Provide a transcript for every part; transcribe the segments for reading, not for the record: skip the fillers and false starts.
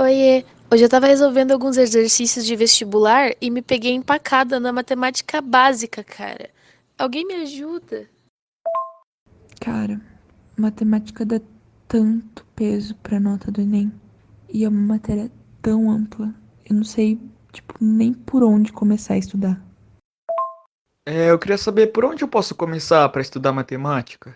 Oiê, hoje eu tava resolvendo alguns exercícios de vestibular e me peguei empacada na matemática básica, cara. Alguém me ajuda? Cara, matemática dá tanto peso pra nota do Enem. E é uma matéria tão ampla. Eu não sei, tipo, nem por onde começar a estudar. Eu queria saber por onde eu posso começar para estudar matemática.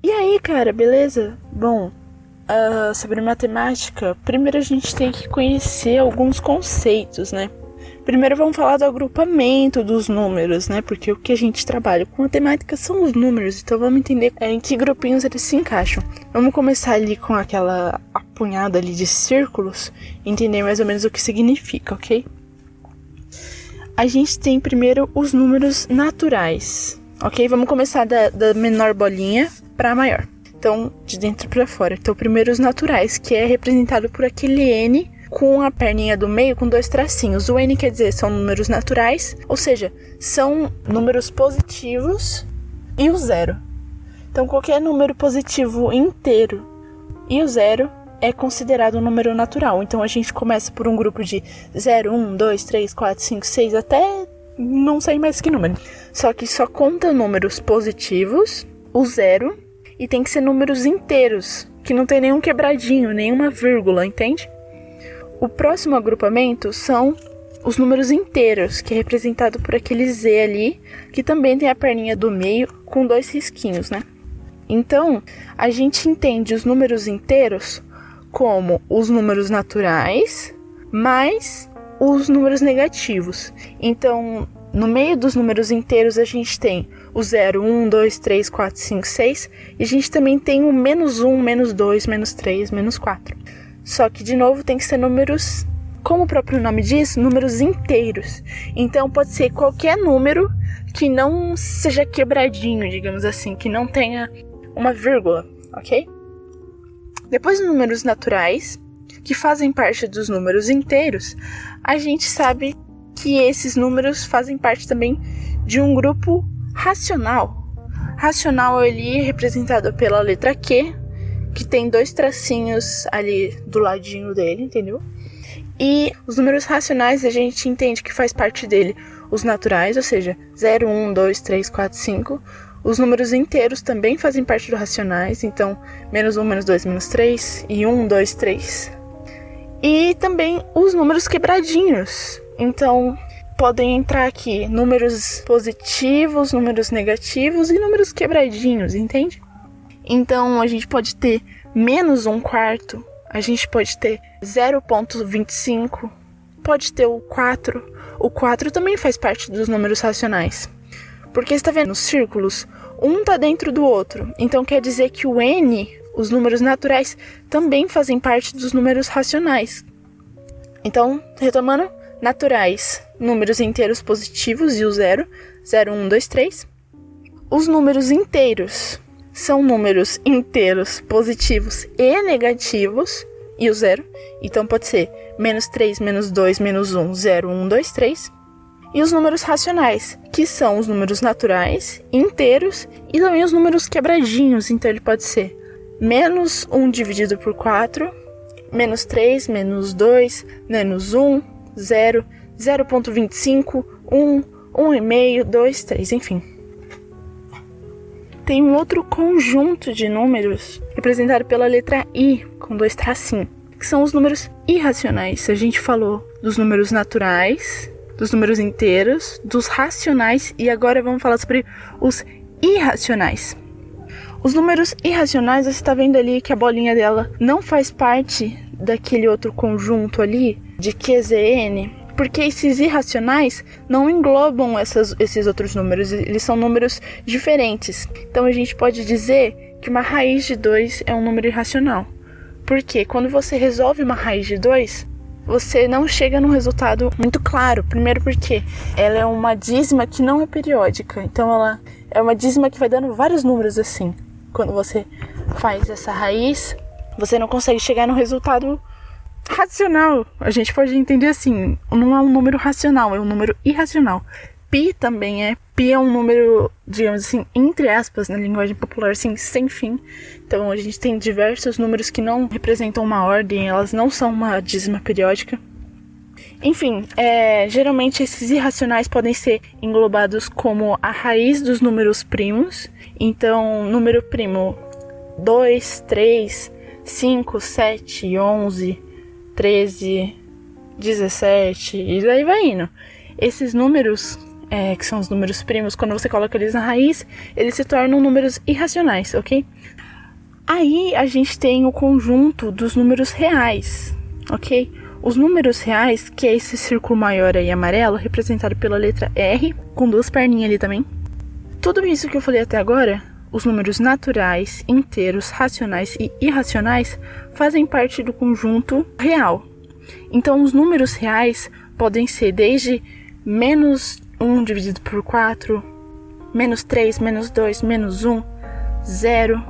E aí, cara, beleza? Bom, sobre matemática, primeiro a gente tem que conhecer alguns conceitos, né? Primeiro vamos falar do agrupamento dos números, né? Porque o que a gente trabalha com matemática são os números, então vamos entender em que grupinhos eles se encaixam. Vamos começar ali com aquela apunhada ali de círculos, entender mais ou menos o que significa, ok? A gente tem primeiro os números naturais, ok? Vamos começar da menor bolinha para a maior. Então, de dentro para fora. Então, primeiro os naturais, que é representado por aquele N com a perninha do meio com dois tracinhos. O N quer dizer são números naturais, ou seja, são números positivos e o zero. Então, qualquer número positivo inteiro e o zero é considerado um número natural. Então, a gente começa por um grupo de 0, 1, 2, 3, 4, 5, 6, até não sei mais que número. Só que só conta números positivos, o zero, e tem que ser números inteiros, que não tem nenhum quebradinho, nenhuma vírgula, entende? O próximo agrupamento são os números inteiros, que é representado por aquele Z ali, que também tem a perninha do meio com dois risquinhos, né? Então, a gente entende os números inteiros como os números naturais mais os números negativos. Então, no meio dos números inteiros, a gente tem o 0, 1, 2, 3, 4, 5, 6. E a gente também tem o menos 1, menos 2, menos 3, menos 4. Só que, de novo, tem que ser números, como o próprio nome diz, números inteiros. Então, pode ser qualquer número que não seja quebradinho, digamos assim, que não tenha uma vírgula, ok? Depois dos números naturais, que fazem parte dos números inteiros, a gente sabe que esses números fazem parte também de um grupo racional. Racional ali representado pela letra Q, que tem dois tracinhos ali do ladinho dele, entendeu? E os números racionais a gente entende que faz parte dele os naturais, ou seja, 0, 1, 2, 3, 4, 5. Os números inteiros também fazem parte dos racionais, então menos 1, menos 2, menos 3 e 1, 2, 3. E também os números quebradinhos. Então, podem entrar aqui números positivos, números negativos e números quebradinhos, entende? Então, a gente pode ter menos 1/4, a gente pode ter 0,25, pode ter o 4. O 4 também faz parte dos números racionais. Porque você está vendo os círculos? Um está dentro do outro. Então, quer dizer que o N, os números naturais, também fazem parte dos números racionais. Então, retomando, naturais, números inteiros positivos e o 0, 0, 1, 2, 3. Os números inteiros são números inteiros positivos e negativos e o 0. Então, pode ser menos 3, menos 2, menos 1, 0, 1, 2, 3. E os números racionais, que são os números naturais, inteiros e também os números quebradinhos. Então, ele pode ser menos 1 dividido por 4, menos 3, menos 2, menos 1, 0, 0,25, 1, 1,5, 2, 3, enfim. Tem um outro conjunto de números representado pela letra I, com dois tracinhos, que são os números irracionais. A gente falou dos números naturais, dos números inteiros, dos racionais e agora vamos falar sobre os irracionais. Os números irracionais, você está vendo ali que a bolinha dela não faz parte daquele outro conjunto ali de QZN, porque esses irracionais não englobam esses outros números, eles são números diferentes. Então a gente pode dizer que uma raiz de 2 é um número irracional. Porque quando você resolve uma raiz de 2, você não chega num resultado muito claro. Primeiro porque ela é uma dízima que não é periódica. Então ela é uma dízima que vai dando vários números assim. Quando você faz essa raiz, você não consegue chegar no resultado racional. A gente pode entender assim, não é um número racional, é um número irracional. Pi também é. Pi é um número, digamos assim, entre aspas, na linguagem popular, assim, sem fim. Então a gente tem diversos números que não representam uma ordem, elas não são uma dízima periódica. Enfim, geralmente esses irracionais podem ser englobados como a raiz dos números primos. Então, número primo 2, 3, 5, 7, 11, 13, 17 e daí vai indo. Esses números, que são os números primos, quando você coloca eles na raiz, eles se tornam números irracionais, ok? Aí a gente tem o conjunto dos números reais, ok? Os números reais, que é esse círculo maior aí amarelo, representado pela letra R, com duas perninhas ali também. Tudo isso que eu falei até agora, os números naturais, inteiros, racionais e irracionais, fazem parte do conjunto real. Então, os números reais podem ser desde menos 1 dividido por 4, menos 3, menos 2, menos 1, 0,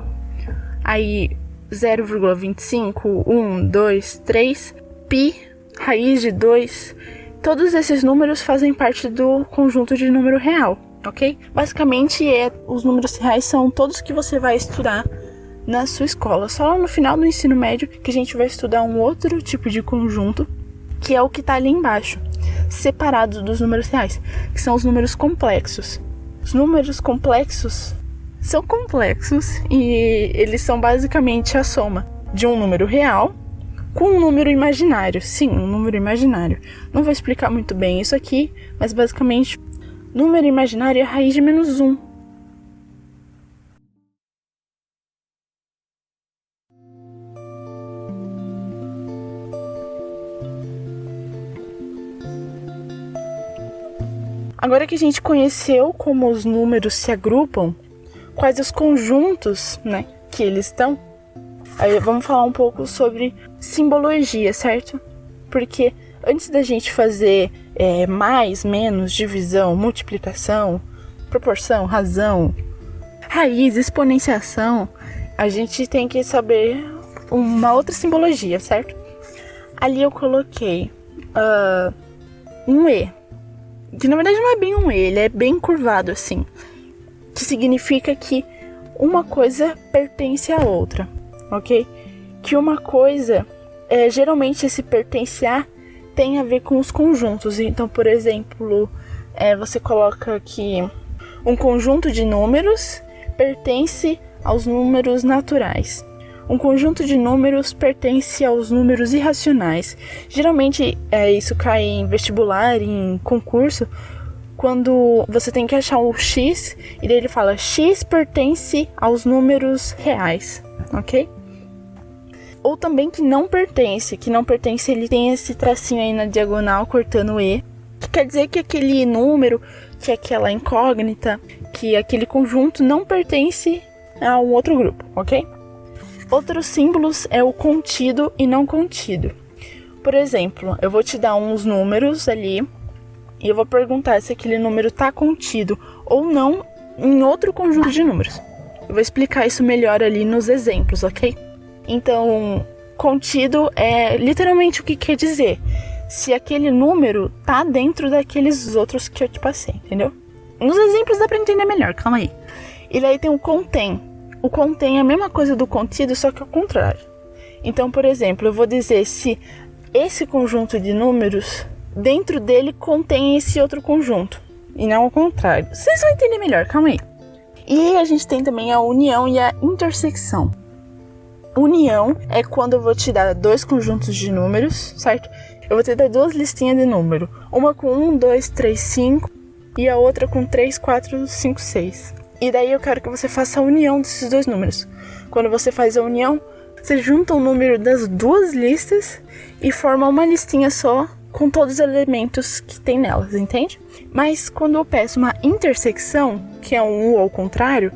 aí 0,25, 1, 2, 3, pi, raiz de 2. Todos esses números fazem parte do conjunto de número real, ok? Basicamente, os números reais são todos que você vai estudar na sua escola. Só lá no final do ensino médio que a gente vai estudar um outro tipo de conjunto, que é o que está ali embaixo, separado dos números reais, que são os números complexos. Os números complexos são complexos e eles são basicamente a soma de um número real com um número imaginário. Sim, um número imaginário. Não vou explicar muito bem isso aqui, mas basicamente, número imaginário é a raiz de menos 1. Agora que a gente conheceu como os números se agrupam, quais os conjuntos, né, que eles estão, aí vamos falar um pouco sobre simbologia, certo? Porque antes da gente fazer mais, menos, divisão, multiplicação, proporção, razão, raiz, exponenciação, a gente tem que saber uma outra simbologia, certo? Ali eu coloquei um E, que na verdade não é bem um E, ele é bem curvado assim, que significa que uma coisa pertence à outra, ok? Que uma coisa, geralmente esse pertencer tem a ver com os conjuntos. Então, por exemplo, você coloca que um conjunto de números pertence aos números naturais. Um conjunto de números pertence aos números irracionais. Geralmente, isso cai em vestibular, em concurso, quando você tem que achar o X, e daí ele fala X pertence aos números reais, ok? Ou também que não pertence ele tem esse tracinho aí na diagonal cortando o E, que quer dizer que aquele número, que aquela incógnita, que aquele conjunto não pertence a um outro grupo, ok? Outros símbolos é o contido e não contido. Por exemplo, eu vou te dar uns números ali e eu vou perguntar se aquele número está contido ou não em outro conjunto de números. Eu vou explicar isso melhor ali nos exemplos, ok? Então, contido é literalmente o que quer dizer se aquele número tá dentro daqueles outros que eu te passei, entendeu? Nos exemplos dá pra entender melhor, calma aí. E daí tem o contém. O contém é a mesma coisa do contido, só que ao contrário. Então, por exemplo, eu vou dizer se esse conjunto de números, dentro dele contém esse outro conjunto, e não ao contrário. Vocês vão entender melhor, calma aí. E a gente tem também a união e a intersecção. União é quando eu vou te dar dois conjuntos de números, certo? Eu vou te dar duas listinhas de número. Uma com 1, 2, 3, 5 e a outra com 3, 4, 5, 6. E daí eu quero que você faça a união desses dois números. Quando você faz a união, você junta o número das duas listas e forma uma listinha só com todos os elementos que tem nelas, entende? Mas quando eu peço uma intersecção, que é um U ao contrário,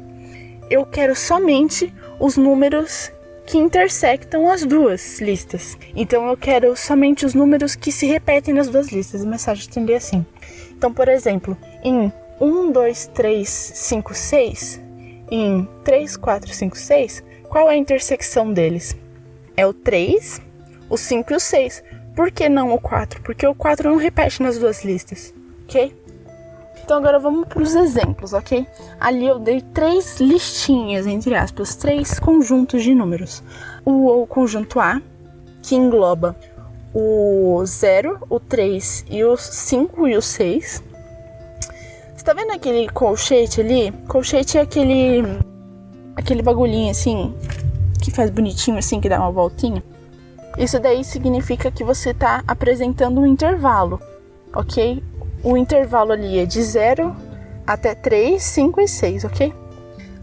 eu quero somente os números que intersectam as duas listas. Então eu quero somente os números que se repetem nas duas listas. A mensagem tende assim. Então, por exemplo, em 1, 2, 3, 5, 6, em 3, 4, 5, 6, qual é a intersecção deles? É o 3, o 5 e o 6. Por que não o 4? Porque o 4 não repete nas duas listas, ok? Então agora vamos para os exemplos, ok? Ali eu dei 3 listinhas, entre aspas, 3 conjuntos de números. O conjunto A, que engloba o 0, o 3 e o 5 e o 6. Você tá vendo aquele colchete ali? Colchete é aquele bagulhinho assim, que faz bonitinho assim, que dá uma voltinha. Isso daí significa que você tá apresentando um intervalo, ok? O intervalo ali é de 0 até 3, 5 e 6, ok?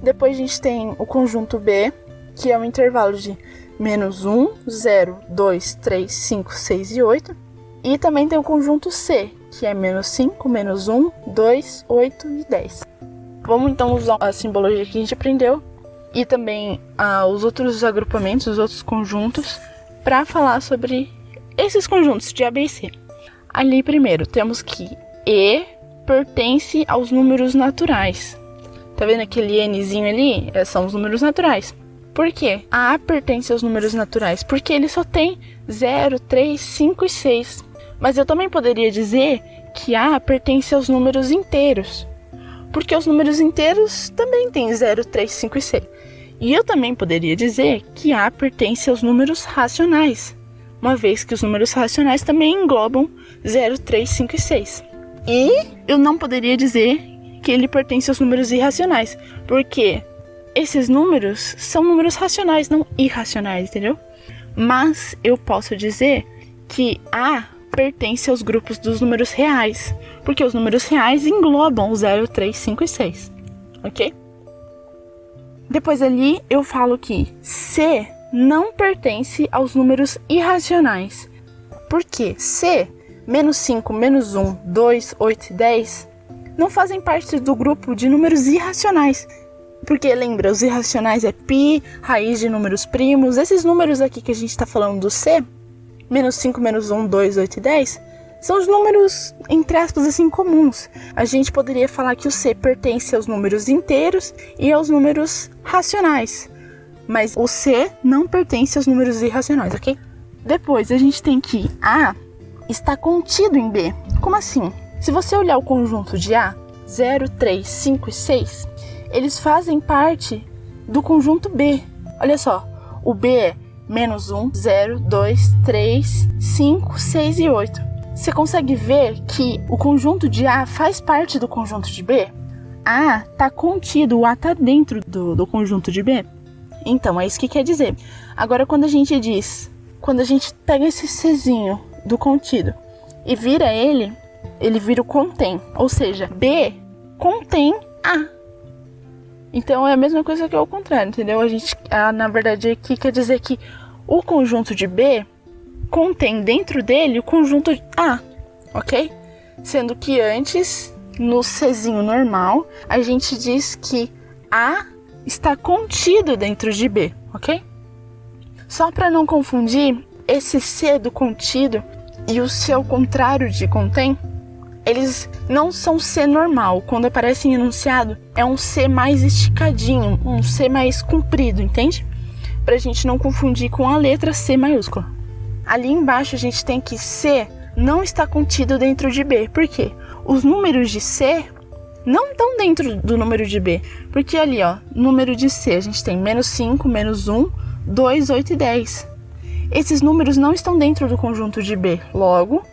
Depois a gente tem o conjunto B, que é o intervalo de -1, 0, 2, 3, 5, 6 e 8. E também tem o conjunto C, que é -5, -1, 2, 8 e 10. Vamos então usar a simbologia que a gente aprendeu e também os outros agrupamentos, os outros conjuntos, para falar sobre esses conjuntos de A, B e C. Ali primeiro temos que E pertence aos números naturais. Tá vendo aquele Nzinho ali? São os números naturais. Por quê? A pertence aos números naturais porque ele só tem 0, 3, 5 e 6. Mas eu também poderia dizer que A pertence aos números inteiros, porque os números inteiros também têm 0, 3, 5 e 6. E eu também poderia dizer que A pertence aos números racionais, uma vez que os números racionais também englobam 0, 3, 5 e 6. E eu não poderia dizer que ele pertence aos números irracionais, porque esses números são números racionais, não irracionais, entendeu? Mas eu posso dizer que A pertence aos grupos dos números reais, porque os números reais englobam 0, 3, 5 e 6, ok? Depois ali eu falo que C não pertence aos números irracionais. Por quê? C, -5, -1, 2, 8 e 10 não fazem parte do grupo de números irracionais. Porque lembra, os irracionais é π, raiz de números primos. Esses números aqui que a gente está falando do C, -5, -1, 2, 8 e 10, são os números, entre aspas, assim, comuns. A gente poderia falar que o C pertence aos números inteiros e aos números racionais. Mas o C não pertence aos números irracionais, ok? Depois a gente tem que A está contido em B. Como assim? Se você olhar o conjunto de A, 0, 3, 5 e 6, eles fazem parte do conjunto B. Olha só, o B é -1, 0, 2, 3, 5, 6 e 8. Você consegue ver que o conjunto de A faz parte do conjunto de B? A está contido, o A está dentro do conjunto de B. Então, é isso que quer dizer. Agora, quando a gente pega esse Czinho do contido e vira ele vira o contém. Ou seja, B contém A. Então, é a mesma coisa que é o contrário, entendeu? Na verdade, aqui quer dizer que o conjunto de B contém dentro dele o conjunto de A, ok? Sendo que antes, no Czinho normal, a gente diz que A está contido dentro de B, ok? Só para não confundir, esse C do contido e o C ao contrário de contém, eles não são C normal. Quando aparece em enunciado, é um C mais esticadinho, um C mais comprido, entende? Pra gente não confundir com a letra C maiúscula. Ali embaixo a gente tem que C não está contido dentro de B. Por quê? Os números de C não estão dentro do número de B. Porque ali, ó, número de C, a gente tem -5, -1, 2, 8 e 10. Esses números não estão dentro do conjunto de B. Logo,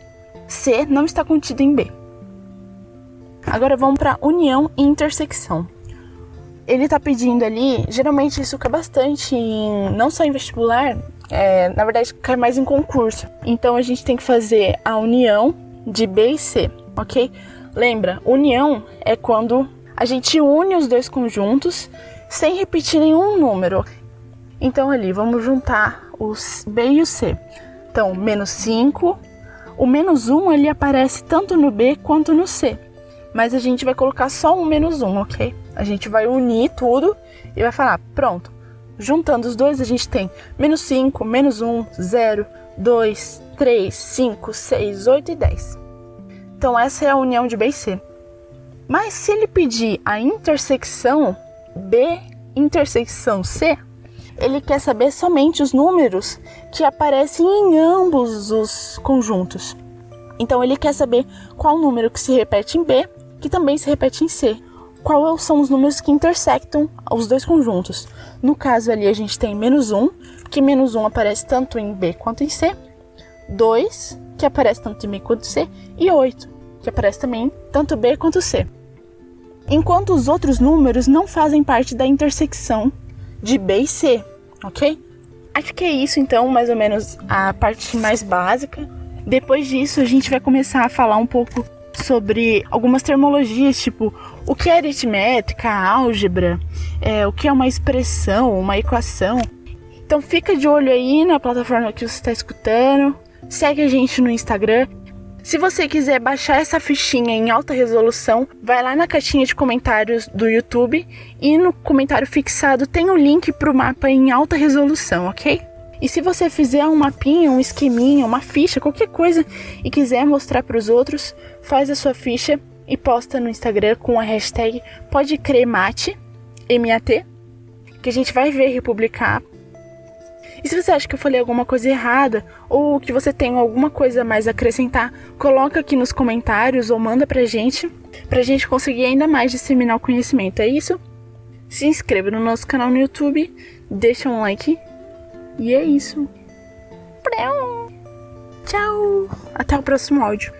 C não está contido em B. Agora vamos para união e intersecção. Ele está pedindo ali, geralmente isso cai bastante, não só em vestibular, na verdade cai mais em concurso. Então a gente tem que fazer a união de B e C, ok? Lembra, união é quando a gente une os dois conjuntos sem repetir nenhum número. Então ali, vamos juntar os B e o C. Então, -5, o -1 ele aparece tanto no B quanto no C. Mas a gente vai colocar só um -1, ok? A gente vai unir tudo e vai falar, pronto. Juntando os dois, a gente tem -5, -1, 0, 2, 3, 5, 6, 8 e 10. Então essa é a união de B e C. Mas se ele pedir a intersecção B intersecção C, ele quer saber somente os números que aparecem em ambos os conjuntos. Então ele quer saber qual número que se repete em B, que também se repete em C. Quais são os números que intersectam os dois conjuntos? No caso ali a gente tem -1, que -1 aparece tanto em B quanto em C, 2, que aparece tanto em B quanto em C, e 8, que aparece também tanto B quanto C. Enquanto os outros números não fazem parte da intersecção de B e C, ok? Acho que é isso então, mais ou menos a parte mais básica. Depois disso a gente vai começar a falar um pouco sobre algumas terminologias, tipo o que é aritmética, álgebra, o que é uma expressão, uma equação. Então fica de olho aí na plataforma que você está escutando, segue a gente no Instagram. Se você quiser baixar essa fichinha em alta resolução, vai lá na caixinha de comentários do YouTube e no comentário fixado tem um link para o mapa em alta resolução, ok? E se você fizer um mapinha, um esqueminha, uma ficha, qualquer coisa e quiser mostrar para os outros, faz a sua ficha e posta no Instagram com a hashtag PodeCremate, M-A-T, que a gente vai ver e republicar. E se você acha que eu falei alguma coisa errada ou que você tem alguma coisa a mais a acrescentar, coloca aqui nos comentários ou manda pra gente conseguir ainda mais disseminar o conhecimento. É isso? Se inscreva no nosso canal no YouTube, deixa um like e é isso. Tchau! Até o próximo áudio.